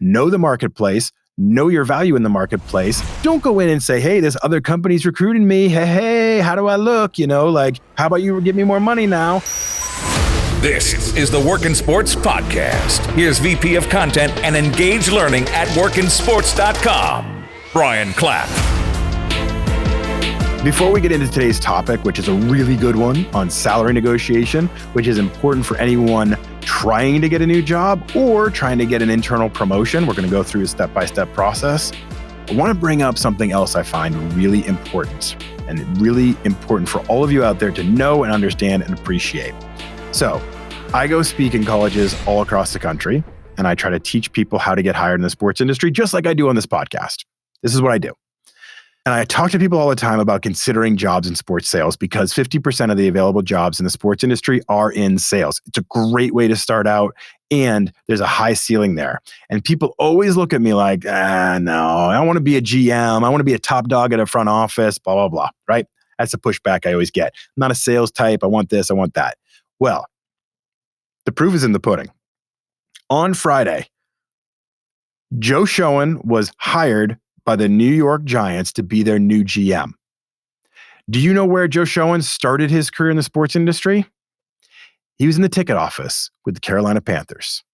know the marketplace, know your value in the marketplace. Don't go in and say, hey, this other company's recruiting me. Hey, how do I look? How about you give me more money now? This is the Work in Sports Podcast. Here's VP of Content and Engage Learning at workinsports.com, Brian Clapp. Before we get into today's topic, which is a really good one on salary negotiation, which is important for anyone trying to get a new job or trying to get an internal promotion, we're going to go through a step-by-step process. I want to bring up something else I find really important for all of you out there to know and understand and appreciate. So I go speak in colleges all across the country, and I try to teach people how to get hired in the sports industry, just like I do on this podcast. This is what I do. And I talk to people all the time about considering jobs in sports sales because 50% of the available jobs in the sports industry are in sales. It's a great way to start out, and there's a high ceiling there. And people always look at me like, no, I want to be a GM. I want to be a top dog at a front office, blah, blah, blah, right? That's the pushback I always get. I'm not a sales type. I want this, I want that. Well, the proof is in the pudding. On Friday, Joe Schoen was hired by the New York Giants to be their new GM. Do you know where Joe Schoen started his career in the sports industry? He was in the ticket office with the Carolina Panthers.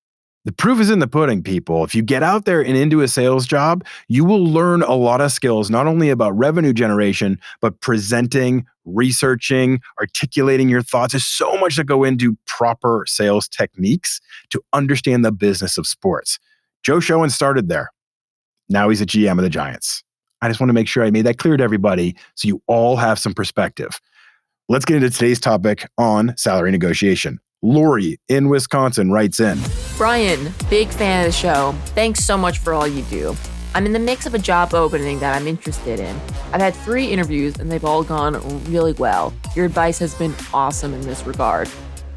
The proof is in the pudding, people. If you get out there and into a sales job, you will learn a lot of skills, not only about revenue generation, but presenting, researching, articulating your thoughts. There's so much that go into proper sales techniques to understand the business of sports. Joe Schoen started there. Now he's a GM of the Giants. I just want to make sure I made that clear to everybody so you all have some perspective. Let's get into today's topic on salary negotiation. Lori in Wisconsin writes in. Brian, big fan of the show. Thanks so much for all you do. I'm in the mix of a job opening that I'm interested in. I've had 3 interviews and they've all gone really well. Your advice has been awesome in this regard.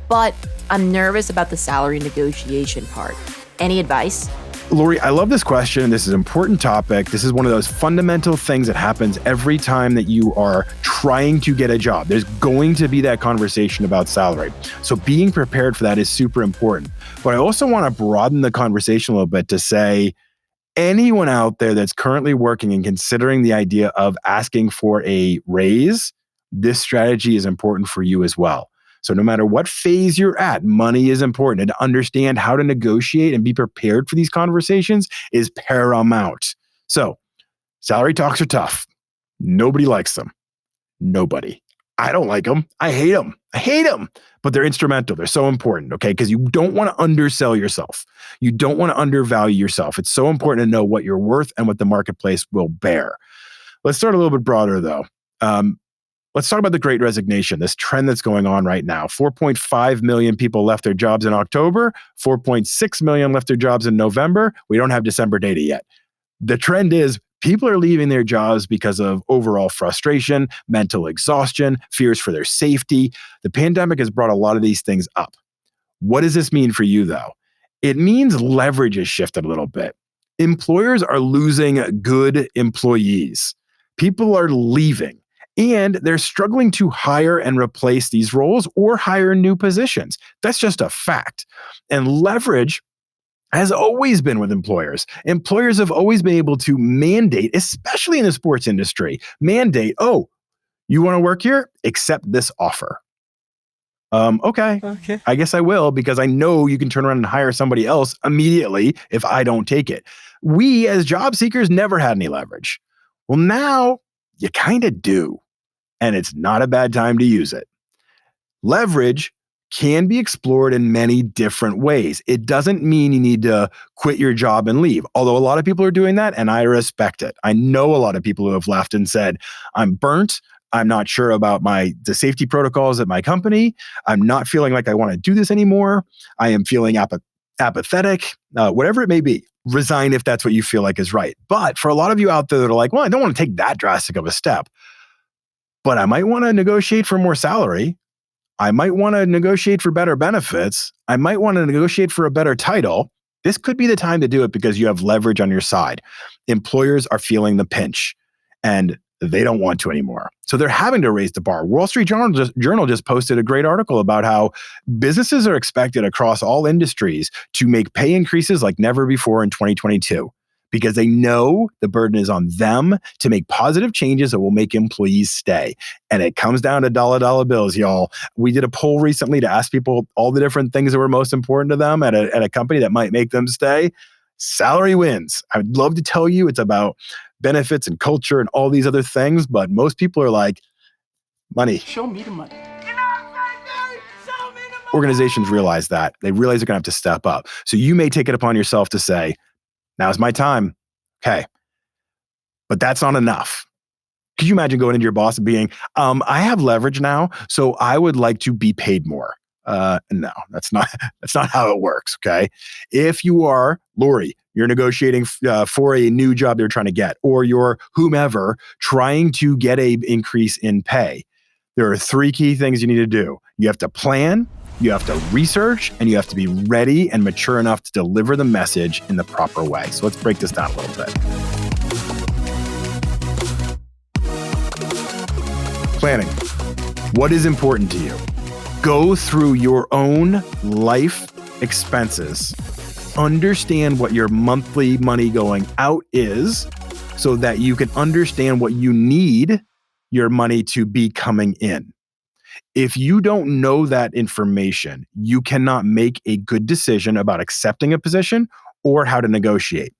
But I'm nervous about the salary negotiation part. Any advice? Lori, I love this question. This is an important topic. This is one of those fundamental things that happens every time that you are trying to get a job. There's going to be that conversation about salary. So being prepared for that is super important. But I also want to broaden the conversation a little bit to say, anyone out there that's currently working and considering the idea of asking for a raise, this strategy is important for you as well. So no matter what phase you're at, money is important. And to understand how to negotiate and be prepared for these conversations is paramount. So salary talks are tough. Nobody likes them. Nobody. I don't like them. I hate them. But they're instrumental. They're so important, okay? Because you don't want to undersell yourself. You don't want to undervalue yourself. It's so important to know what you're worth and what the marketplace will bear. Let's start a little bit broader, though. Let's talk about the Great Resignation, this trend that's going on right now. 4.5 million people left their jobs in October. 4.6 million left their jobs in November. We don't have December data yet. The trend is people are leaving their jobs because of overall frustration, mental exhaustion, fears for their safety. The pandemic has brought a lot of these things up. What does this mean for you, though? It means leverage has shifted a little bit. Employers are losing good employees. People are leaving. And they're struggling to hire and replace these roles or hire new positions. That's just a fact. And leverage has always been with employers. Employers have always been able to mandate, especially in the sports industry, mandate, oh, you want to work here? Accept this offer. Okay. I guess I will, because I know you can turn around and hire somebody else immediately if I don't take it. We as job seekers never had any leverage. Well, now you kind of do. And it's not a bad time to use it. Leverage can be explored in many different ways. It doesn't mean you need to quit your job and leave, although a lot of people are doing that, and I respect it. I know a lot of people who have left and said, I'm burnt. I'm not sure about the safety protocols at my company. I'm not feeling like I want to do this anymore. I am feeling apathetic, whatever it may be. Resign if that's what you feel like is right. But for a lot of you out there that are like, well, I don't want to take that drastic of a step, but I might want to negotiate for more salary. I might want to negotiate for better benefits. I might want to negotiate for a better title. This could be the time to do it because you have leverage on your side. Employers are feeling the pinch. And they don't want to anymore. So they're having to raise the bar. Wall Street Journal just posted a great article about how businesses are expected across all industries to make pay increases like never before in 2022 because they know the burden is on them to make positive changes that will make employees stay. And it comes down to dollar bills, y'all. We did a poll recently to ask people all the different things that were most important to them at a company that might make them stay. Salary wins. I would love to tell you it's about benefits and culture and all these other things, but most people are like, money. Show me the money. Organizations realize that. They realize they're going to have to step up. So you may take it upon yourself to say, now's my time. Okay. But that's not enough. Could you imagine going into your boss and being, I have leverage now, so I would like to be paid more. No, that's not how it works. Okay. If you are Lori, you're negotiating for a new job they're trying to get, or you're whomever trying to get a increase in pay, there are three key things you need to do. You have to plan, you have to research, and you have to be ready and mature enough to deliver the message in the proper way. So let's break this down a little bit. Planning. What is important to you? Go through your own life expenses. Understand what your monthly money going out is so that you can understand what you need your money to be coming in. If you don't know that information, you cannot make a good decision about accepting a position or how to negotiate.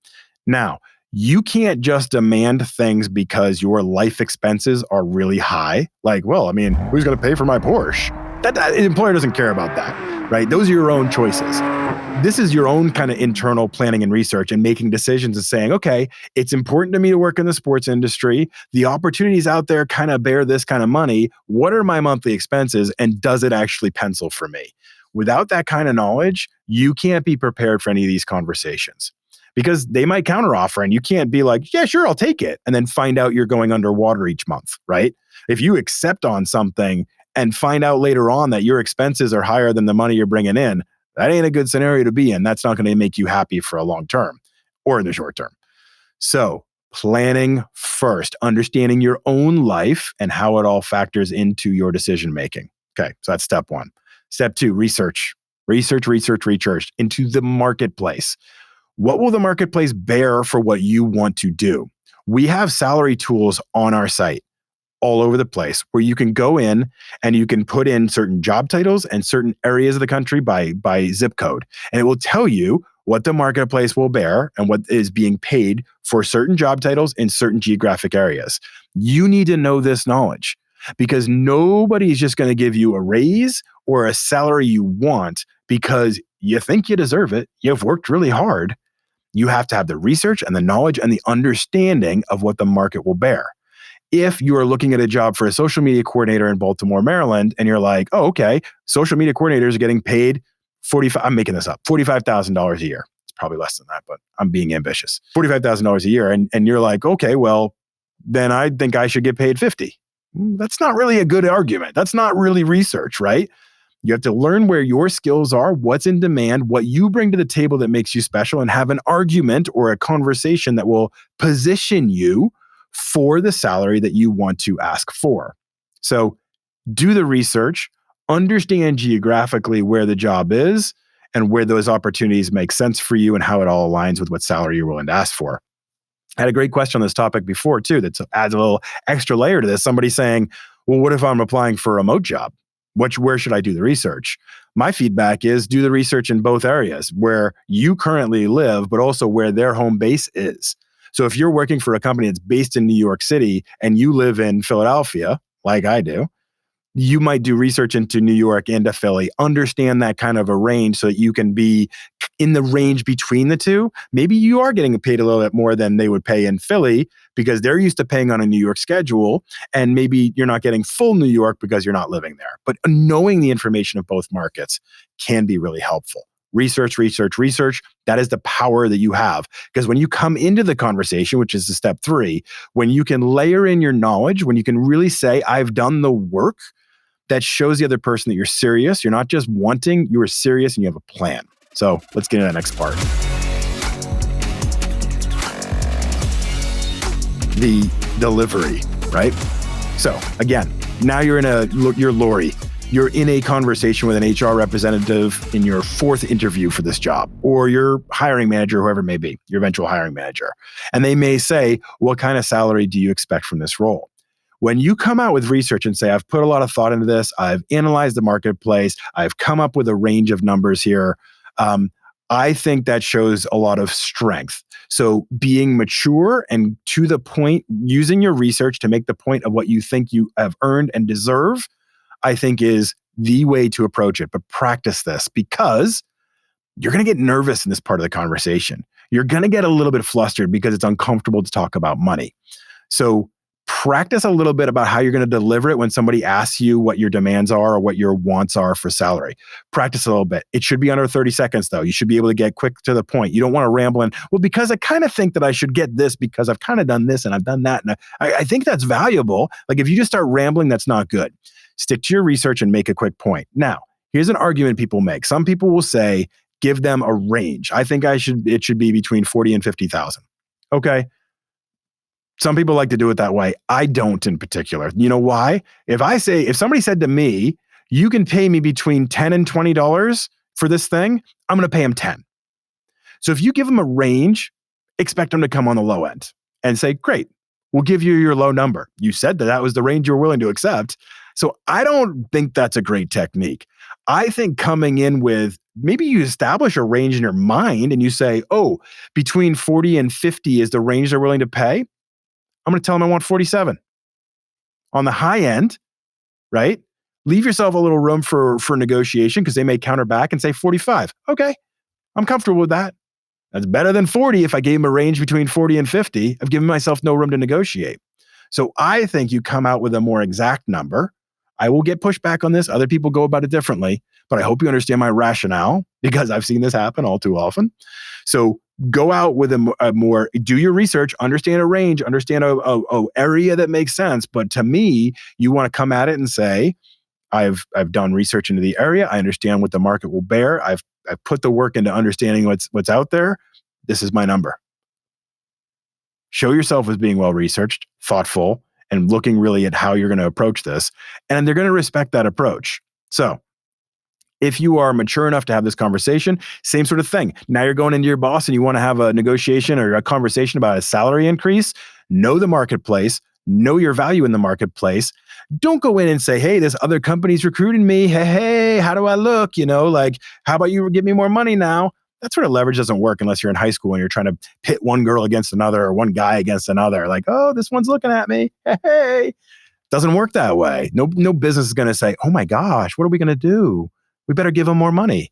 Now, you can't just demand things because your life expenses are really high. Like, well, I mean, who's going to pay for my Porsche? That employer doesn't care about that, right? Those are your own choices. This is your own kind of internal planning and research and making decisions and saying, okay, it's important to me to work in the sports industry. The opportunities out there kind of bear this kind of money. What are my monthly expenses? And does it actually pencil for me? Without that kind of knowledge, you can't be prepared for any of these conversations because they might counteroffer and you can't be like, yeah, sure, I'll take it. And then find out you're going underwater each month, right? If you accept on something and find out later on that your expenses are higher than the money you're bringing in, that ain't a good scenario to be in. That's not going to make you happy for a long term or in the short term. So planning first, understanding your own life and how it all factors into your decision making. Okay, so that's step one. Step two, research into the marketplace. What will the marketplace bear for what you want to do? We have salary tools on our site all over the place where you can go in and you can put in certain job titles and certain areas of the country by zip code. And it will tell you what the marketplace will bear and what is being paid for certain job titles in certain geographic areas. You need to know this knowledge because nobody is just going to give you a raise or a salary you want because you think you deserve it. You've worked really hard. You have to have the research and the knowledge and the understanding of what the market will bear. If you are looking at a job for a social media coordinator in Baltimore, Maryland, and you're like, oh, okay, social media coordinators are getting paid $45,000 a year. It's probably less than that, but I'm being ambitious. $45,000 a year. And you're like, okay, well, then I think I should get paid 50. That's not really a good argument. That's not really research, right? You have to learn where your skills are, what's in demand, what you bring to the table that makes you special, and have an argument or a conversation that will position you for the salary that you want to ask for. So do the research, understand geographically where the job is and where those opportunities make sense for you and how it all aligns with what salary you're willing to ask for. I had a great question on this topic before too that adds a little extra layer to this. Somebody saying, well, what if I'm applying for a remote job? Where should I do the research? My feedback is do the research in both areas where you currently live, but also where their home base is. So if you're working for a company that's based in New York City and you live in Philadelphia, like I do, you might do research into New York and to Philly, understand that kind of a range so that you can be in the range between the two. Maybe you are getting paid a little bit more than they would pay in Philly because they're used to paying on a New York schedule. And maybe you're not getting full New York because you're not living there. But knowing the information of both markets can be really helpful. Research. That is the power that you have. Because when you come into the conversation, which is the step 3, when you can layer in your knowledge, when you can really say, I've done the work, that shows the other person that you're serious. You're not just wanting, you are serious and you have a plan. So let's get into that next part. The delivery, right? So again, now you're Lori. You're in a conversation with an HR representative in your 4th interview for this job, or your hiring manager, whoever it may be, your eventual hiring manager. And they may say, what kind of salary do you expect from this role? When you come out with research and say, I've put a lot of thought into this, I've analyzed the marketplace, I've come up with a range of numbers here, I think that shows a lot of strength. So being mature and to the point, using your research to make the point of what you think you have earned and deserve, I think is the way to approach it. But practice this, because you're going to get nervous in this part of the conversation. You're going to get a little bit flustered because it's uncomfortable to talk about money. So practice a little bit about how you're going to deliver it when somebody asks you what your demands are or what your wants are for salary. Practice a little bit. It should be under 30 seconds though. You should be able to get quick to the point. You don't want to ramble in, well, because I kind of think that I should get this because I've kind of done this and I've done that. And I think that's valuable. Like if you just start rambling, that's not good. Stick to your research and make a quick point. Now, here's an argument people make. Some people will say, give them a range. I think it should be between 40 and 50,000. Okay. Some people like to do it that way. I don't in particular. You know why? If somebody said to me, you can pay me between $10 and $20 for this thing, I'm going to pay them 10. So if you give them a range, expect them to come on the low end and say, great, we'll give you your low number. You said that was the range you're willing to accept. So I don't think that's a great technique. I think coming in with, maybe you establish a range in your mind and you say, oh, between 40 and 50 is the range they're willing to pay. I'm going to tell them I want 47. On the high end, right? Leave yourself a little room for negotiation because they may counter back and say 45. Okay, I'm comfortable with that. That's better than 40 if I gave them a range between 40 and 50. I've given myself no room to negotiate. So I think you come out with a more exact number. I will get pushback on this. Other people go about it differently, but I hope you understand my rationale because I've seen this happen all too often. So go out with a more, do your research, understand a range, understand a area that makes sense. But to me, you want to come at it and say, I've done research into the area. I understand what the market will bear. I've put the work into understanding what's out there. This is my number. Show yourself as being well-researched, thoughtful, and looking really at how you're going to approach this. And they're going to respect that approach. So if you are mature enough to have this conversation, same sort of thing. Now you're going into your boss and you want to have a negotiation or a conversation about a salary increase. Know the marketplace. Know your value in the marketplace. Don't go in and say, hey, this other company's recruiting me. Hey, how do I look? How about you give me more money now? That sort of leverage doesn't work unless you're in high school and you're trying to pit one girl against another or one guy against another. Like, oh, this one's looking at me. Hey, doesn't work that way. No business is going to say, oh my gosh, what are we going to do? We better give them more money.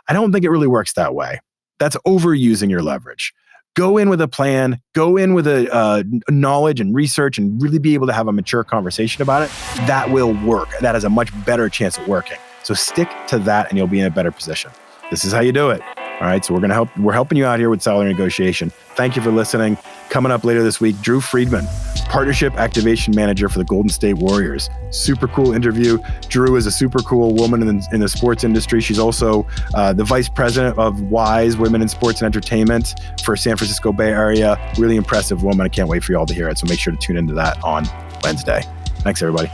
I don't think it really works that way. That's overusing your leverage. Go in with a plan, go in with a knowledge and research and really be able to have a mature conversation about it. That will work. That has a much better chance of working. So stick to that and you'll be in a better position. This is how you do it. All right, so we're helping you out here with salary negotiation. Thank you for listening. Coming up later this week, Drew Friedman, Partnership Activation Manager for the Golden State Warriors. Super cool interview. Drew is a super cool woman in the sports industry. She's also the Vice President of WISE, Women in Sports and Entertainment for San Francisco Bay Area. Really impressive woman. I can't wait for you all to hear it. So make sure to tune into that on Wednesday. Thanks, everybody.